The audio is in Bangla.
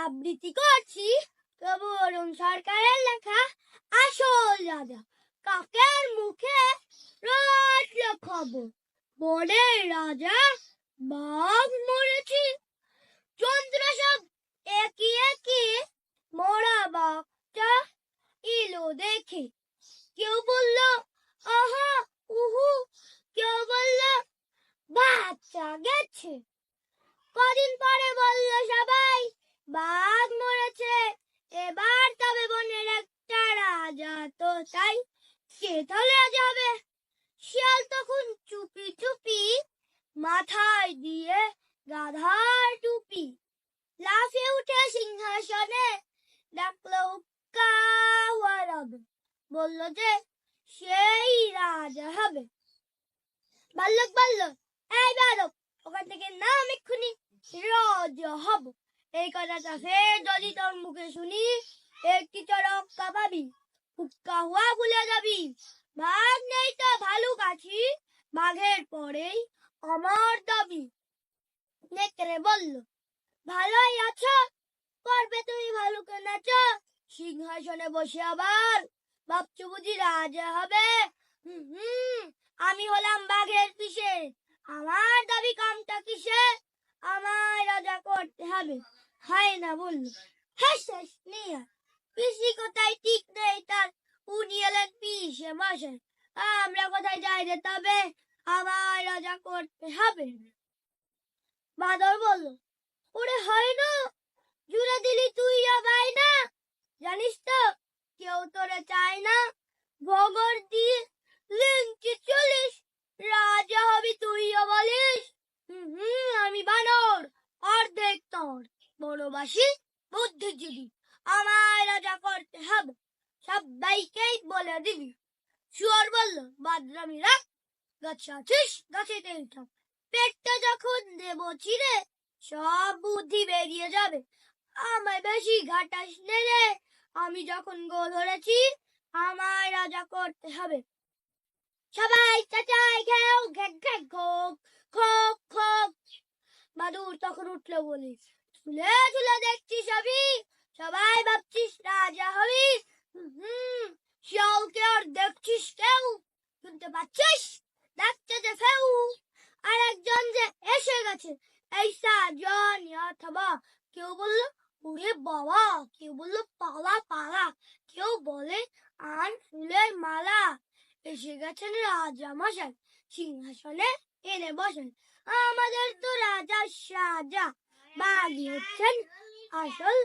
আবৃত্তি করছি তবু অরুণ সরকারের লেখা আসল রাজা। কাকের মুখে রটল খবর, বনের রাজা বাঘ মরেছে। চন্দ্র সব একিয়ে একিয়ে মরা বাঘটা এলো দেখে। কেউ বলল আহা উহু, কেউ বলল বাচ্চা গেছে। কদিন পরে বলল সবাই বাঘ মরেছে, এবার তবে বনের একটা রাজা তো চাই। কে তাহলে রাজা হবে? শিয়াল তখন চুপি চুপি মাথায় দিয়ে গাধার টুপি লাফিয়ে উঠে সিংহাসনে ডাকলো হুক্কা ওয়ারবে, বলল যে সেই রাজা হবে। বালক বলল এই বালক, ওখান থেকে নাম এক্ষুনি, রাজা হব। এই কথাটা ফের যদি তোর মুখে শুনি, একটি চড়ক পাবি, হুক্কা হুয়া ভুলে যাবি। বাঘ নেই তো ভালুক আছি, বাঘের পরেই আমার দাবি। নেকড়ে বলল ভালোই আছো, করবে তুমি ভালুকে নাচ। সিংহাসনে বসে আবার ভাবছো বুঝি রাজা হবে? আমি হলাম বাঘের পিসে, আমার দাবি কামটা কিসে? আমার রাজা করতে হবে। হয় না বলল হাস হাস নিয়ে, পিসি কোথায় ঠিক নেই তার, উনি এলেন পিসে মশাই। আমরা কোথায় যাই রে তবে, আমার রাজা করতে হবে। বাদর বলল ওরে হয় না, জুড়ে দিলি তুই বাই না, জানিস তো কেউ তোরে চায় না। ভগর দিয়ে লিংচি চলিস, রাজা হবি তুইও বলিস। আমি বানর অর্ধেক তোর, বড়বাসী বুদ্ধিজীবী, আমার রাজা করতে হবে, সবাইকেই বলে দিবি। শুয়োর বলল বাদরামি রাখ, গাছে আছিস গাছেতেই থাক, পেটটা যখন দেব ছিঁড়ে সব বুদ্ধি বেরিয়ে যাবে। আমায় বেশি ঘাটাস নে রে, আমি যখন গোল ধরেছি আমার রাজা করতে হবে। সবাই চাচাই ঘেউ ঘেক ঘেক ঘোক খোক খোক। বাদুর তখন উঠলো বলি ঝুলে ঝুলে দেখছি সবই, সবাই ভাবছিস রাজা হবি। শিয়ালকে আর দেখছিস কেউ, শুনতে পাচ্ছিস ডাকছে যে ফেউ। আর একজন যে এসে গেছে এই সাজন অথবা, কেউ বলল ওরে বাবা, কেউ বলল পালা পালা, কেউ বলে আন ফুলের মালা। এসে গেছেন রাজা মশাই, সিংহাসনে এনে বসেন। আমাদের তো রাজা সাজা, বাঘই হচ্ছেন আসল